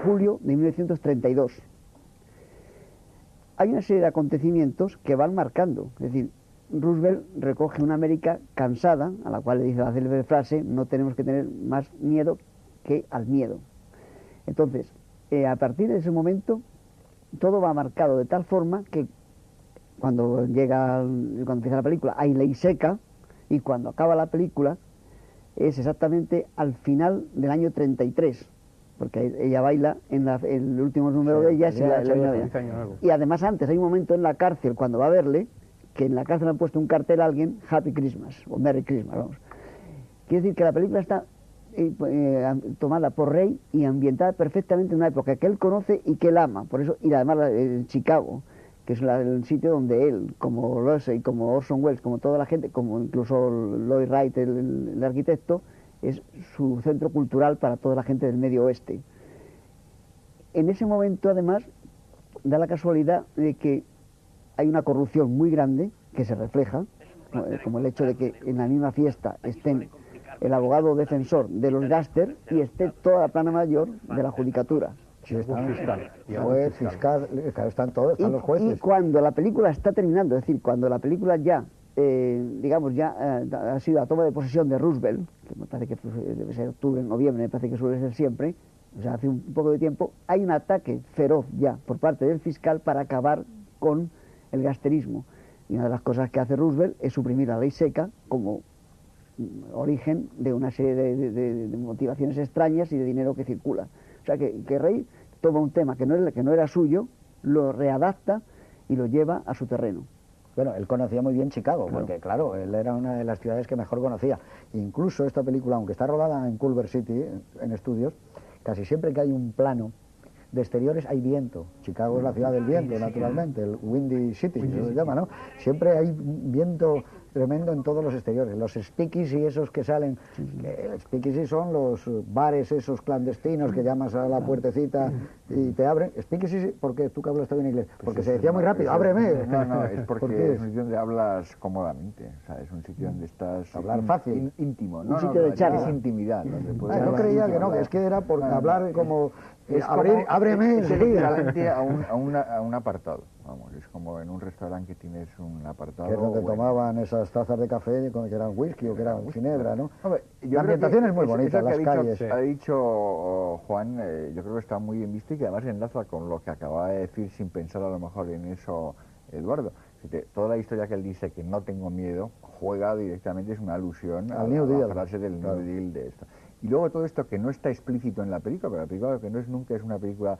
julio de 1932. Hay una serie de acontecimientos que van marcando, es decir, Roosevelt recoge una América cansada, a la cual le dice la célebre frase: no tenemos que tener más miedo que al miedo. Entonces, a partir de ese momento, todo va marcado de tal forma que cuando empieza la película hay ley seca, y cuando acaba la película es exactamente al final del año 33, porque ella baila en el último número de ella, y además antes hay un momento en la cárcel cuando va a verle, que en la cárcel han puesto un cartel a alguien: Happy Christmas, o Merry Christmas, vamos. Quiere decir que la película está tomada por Ray y ambientada perfectamente en una época que él conoce y que él ama. Por eso, y además Chicago, que es el sitio donde él, como Russell, como Orson Welles, como toda la gente, como incluso Lloyd Wright, el arquitecto, es su centro cultural para toda la gente del Medio Oeste. En ese momento, además, da la casualidad de que hay una corrupción muy grande que se refleja, como el hecho de que en la misma fiesta estén el abogado defensor de los Gaster y esté toda la plana mayor de la judicatura. Sí, está un fiscal. Juez, fiscal, claro, están todos, están los jueces. Y cuando la película está terminando, es decir, cuando la película ya, digamos, ya ha sido la toma de posesión de Roosevelt, que me parece que debe ser octubre, noviembre, me parece que suele ser siempre, o sea, hace un poco de tiempo, hay un ataque feroz ya por parte del fiscal para acabar con el gasterismo. Y una de las cosas que hace Roosevelt es suprimir la ley seca como origen de una serie de motivaciones extrañas y de dinero que circula. O sea que Ray toma un tema que no era suyo, lo readapta y lo lleva a su terreno. Bueno, él conocía muy bien Chicago, porque claro, él era una de las ciudades que mejor conocía. Incluso esta película, aunque está rodada en Culver City, en estudios, casi siempre que hay un plano de exteriores hay viento. Chicago es la ciudad del viento, naturalmente, el Windy City, se llama, ¿no? Siempre hay viento tremendo en todos los exteriores. Los speakeasy esos que salen, speakeasy son los bares esos clandestinos que llamas a la puertecita y te abren. Speakeasy, porque tú que hablas también inglés, porque se decía muy rápido, ábreme. No, es porque es un sitio donde hablas cómodamente, o sea, es un sitio donde estás hablar fácil, íntimo, un sitio de charla, es intimidad. Yo creía que no, que es que era por hablar como ábreme equivalente a un apartado, vamos, es como en un restaurante que tienes un apartado. Que es donde tomaban esas tazas de café que eran whisky o que eran ginebra, ¿no? Hombre, la ambientación es muy bonita, las calles. Ha dicho Juan, yo creo que está muy bien visto y que además enlaza con lo que acababa de decir sin pensar a lo mejor en eso Eduardo. Toda la historia que él dice que no tengo miedo, juega directamente, es una alusión a la frase del New Deal de esto. Y luego todo esto que no está explícito en la película, pero la película que no es nunca es una película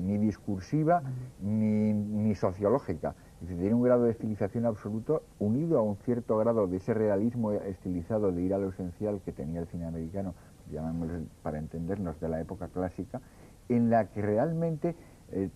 ni discursiva ni sociológica. Es decir, tiene un grado de estilización absoluto unido a un cierto grado de ese realismo estilizado de ir a lo esencial que tenía el cine americano, llamémoslo para entendernos, de la época clásica, en la que realmente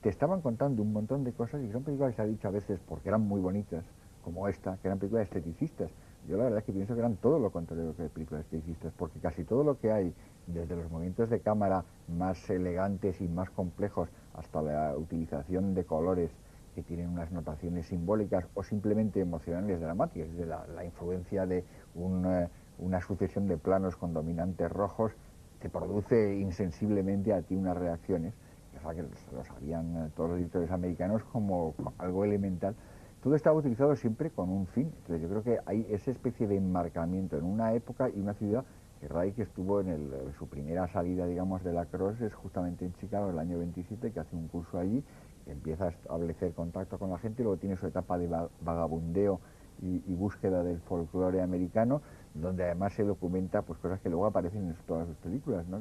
te estaban contando un montón de cosas y son películas que se ha dicho a veces porque eran muy bonitas, como esta, que eran películas esteticistas. Yo la verdad es que pienso que eran todo lo contrario que películas esteticistas, porque casi todo lo que hay, desde los movimientos de cámara más elegantes y más complejos hasta la utilización de colores que tienen unas notaciones simbólicas o simplemente emocionales dramáticas, es decir, la influencia de una sucesión de planos con dominantes rojos te produce insensiblemente a ti unas reacciones, o sea, que lo sabían todos los directores americanos como algo elemental. Todo estaba utilizado siempre con un fin. Entonces yo creo que hay esa especie de enmarcamiento en una época y una ciudad que Ray, que estuvo en su primera salida, digamos, de la Cross, es justamente en Chicago, el año 27, que hace un curso allí, que empieza a establecer contacto con la gente, y luego tiene su etapa de vagabundeo y búsqueda del folclore americano, donde además se documenta pues cosas que luego aparecen en todas sus películas, ¿no?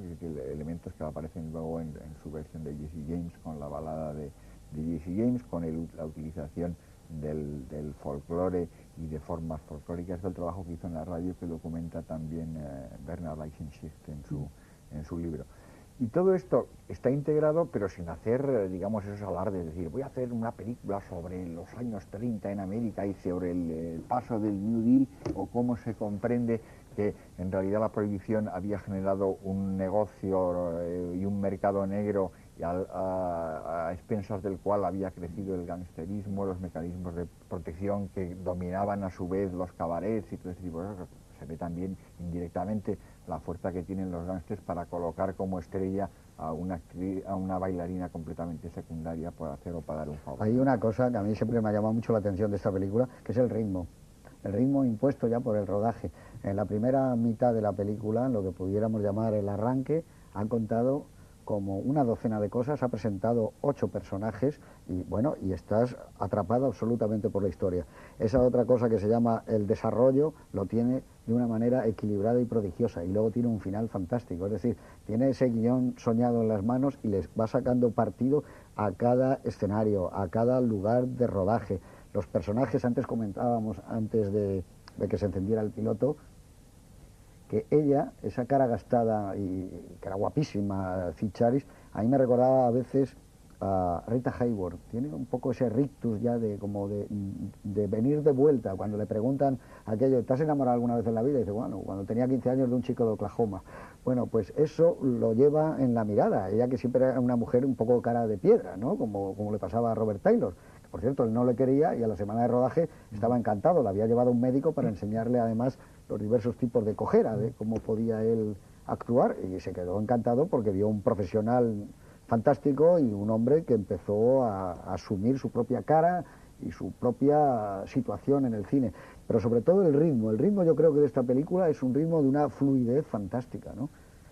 Elementos que aparecen luego en su versión de Jesse James, con la balada de Jesse James, con la utilización del folclore y de formas folclóricas, del trabajo que hizo en la radio, que documenta también Bernard Leichensicht en su libro. Y todo esto está integrado, pero sin hacer, digamos, esos alardes, es decir, voy a hacer una película sobre los años 30 en América y sobre el paso del New Deal, o cómo se comprende que en realidad la prohibición había generado un negocio y un mercado negro a expensas del cual había crecido el gangsterismo, los mecanismos de protección que dominaban a su vez los cabarets y todo ese tipo de cosas. Se ve también indirectamente la fuerza que tienen los gángsters para colocar como estrella a una actriz, a una bailarina completamente secundaria por hacer o para dar un favor. Hay una cosa que a mí siempre me ha llamado mucho la atención de esta película, que es el ritmo. El ritmo impuesto ya por el rodaje. En la primera mitad de la película, lo que pudiéramos llamar el arranque, han contado como una docena de cosas, ha presentado 8 personajes y bueno, y estás atrapado absolutamente por la historia. Esa otra cosa que se llama el desarrollo lo tiene de una manera equilibrada y prodigiosa y luego tiene un final fantástico, es decir, tiene ese guión soñado en las manos y les va sacando partido a cada escenario, a cada lugar de rodaje. Los personajes, antes comentábamos, antes de que se encendiera el piloto, que ella, esa cara gastada y que era guapísima, Cyd Charisse, a mí me recordaba a veces a Rita Hayworth. Tiene un poco ese rictus ya de como de venir de vuelta. Cuando le preguntan aquello, ¿te has enamorado alguna vez en la vida? Y dice, bueno, cuando tenía 15 años de un chico de Oklahoma. Bueno, pues eso lo lleva en la mirada. Ella que siempre era una mujer un poco cara de piedra, ¿no? Como le pasaba a Robert Taylor. Por cierto, él no le quería y a la semana de rodaje estaba encantado. Le había llevado un médico para enseñarle además los diversos tipos de cojera, de cómo podía él actuar, y se quedó encantado porque vio un profesional fantástico y un hombre que empezó a asumir su propia cara y su propia situación en el cine. Pero sobre todo el ritmo yo creo que de esta película es un ritmo de una fluidez fantástica, ¿no?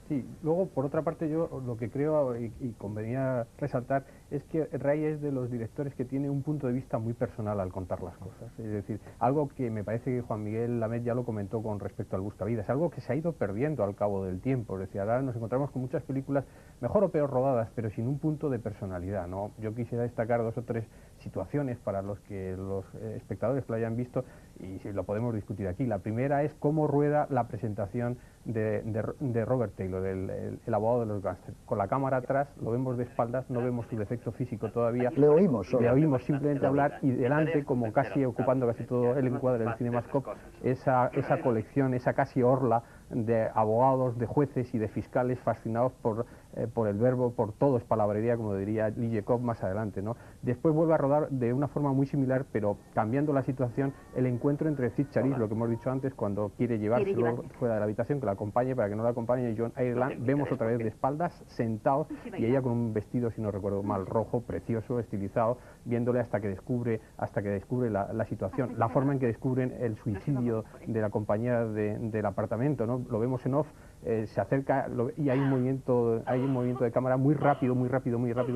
Sí, luego por otra parte yo lo que creo y convenía resaltar es que Ray es de los directores que tiene un punto de vista muy personal al contar las cosas, es decir, algo que me parece que Juan Miguel Lamet ya lo comentó con respecto al Buscavidas, algo que se ha ido perdiendo al cabo del tiempo, es decir, ahora nos encontramos con muchas películas mejor o peor rodadas, pero sin un punto de personalidad, ¿no? Yo quisiera destacar 2 o 3 situaciones para los que los espectadores lo hayan visto y si lo podemos discutir aquí. La primera es cómo rueda la presentación de Robert Taylor, el abogado de los gángsters. Con la cámara atrás, lo vemos de espaldas, no vemos su defecto físico todavía. Le oímos solo. Le oímos simplemente hablar y delante, como casi ocupando casi todo el encuadre del CinemaScope, esa colección, esa casi orla de abogados, de jueces y de fiscales fascinados por el verbo, por todo es palabrería, como diría Lee Jacob más adelante, ¿no? Después vuelve a rodar de una forma muy similar, pero cambiando la situación, el encuentro entre Cyd Charisse, lo que hemos dicho antes, cuando quiere llevárselo fuera de la habitación, que la acompañe, para que no la acompañe John Ireland, vemos otra vez de espaldas, sentados, y ella con un vestido, si no recuerdo mal, rojo, precioso, estilizado, viéndole hasta que descubre la situación, la forma en que descubren el suicidio de la compañera del apartamento, ¿no? Lo vemos en off, se acerca y hay un movimiento de cámara muy rápido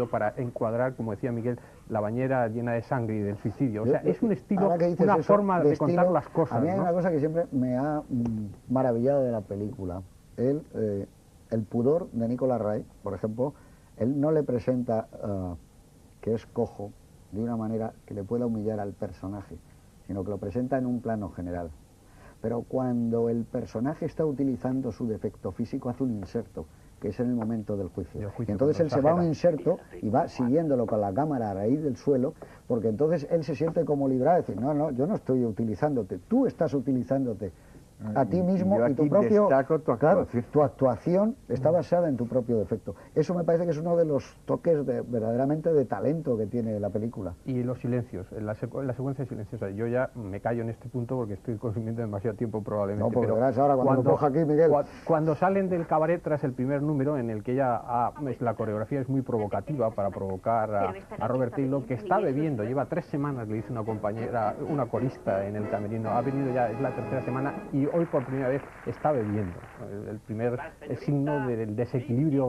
para encuadrar, como decía Miguel, la bañera llena de sangre y del suicidio. O sea, es un estilo, una forma de contar las cosas. A mí hay ¿no? una cosa que siempre me ha maravillado de la película. El pudor de Nicolas Ray, por ejemplo, él no le presenta que es cojo de una manera que le pueda humillar al personaje, sino que lo presenta en un plano general. Pero cuando el personaje está utilizando su defecto físico, hace un inserto, que es en el momento del juicio. Y entonces él se va a un inserto y va siguiéndolo con la cámara a raíz del suelo, porque entonces él se siente como librado de decir, no, yo no estoy utilizándote, tú estás utilizándote a ti mismo y tu propio... Claro, tu actuación está basada en tu propio defecto. Eso me parece que es uno de los toques verdaderamente de talento que tiene la película. Y los silencios, la secuencia silenciosa. Yo ya me callo en este punto porque estoy consumiendo demasiado tiempo probablemente. No, porque verás ahora cuando lo coja aquí, Miguel. Cuando salen del cabaret tras el primer número, en el que la coreografía es muy provocativa para provocar a Robert Taylor, que está bebiendo, lleva 3 semanas, le dice una compañera, una corista en el camerino, ha venido ya, es la 3.ª semana, y hoy por primera vez está bebiendo. El primer signo del desequilibrio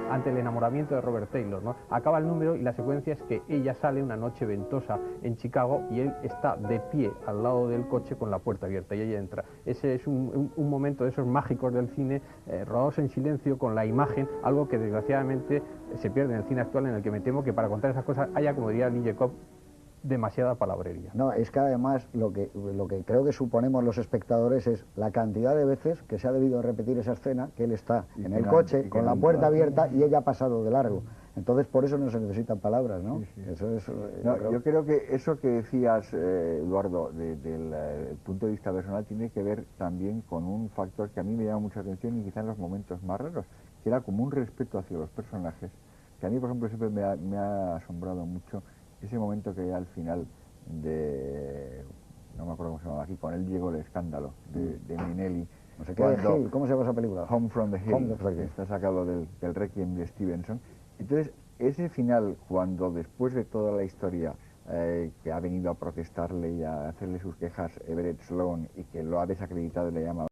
ante el enamoramiento de Robert Taylor, ¿no? Acaba el número y la secuencia es que ella sale una noche ventosa en Chicago y él está de pie al lado del coche con la puerta abierta y ella entra. Ese es un momento de esos mágicos del cine, rodados en silencio con la imagen, algo que desgraciadamente se pierde en el cine actual, en el que me temo que para contar esas cosas haya, como diría Lee Jacob, demasiada palabrería. No, es que además lo que creo que suponemos los espectadores es la cantidad de veces que se ha debido repetir esa escena, que él está en el coche con la puerta abierta y ella ha pasado de largo. Entonces por eso no se necesitan palabras, ¿no? Sí. Eso es, yo creo que eso que decías, Eduardo, del punto de vista personal, tiene que ver también con un factor que a mí me llama mucha atención y quizá en los momentos más raros, que era como un respeto hacia los personajes, que a mí, por ejemplo, siempre me ha asombrado mucho ese momento que ya al final no me acuerdo cómo se llamaba aquí, con él llegó el escándalo de Minelli, No sé qué de Hill, ¿cómo se llama esa película? Home from the Hill, Home from the Hill. está sacado del Requiem de Stevenson. Entonces, ese final, cuando después de toda la historia que ha venido a protestarle y a hacerle sus quejas Everett Sloan y que lo ha desacreditado y le llama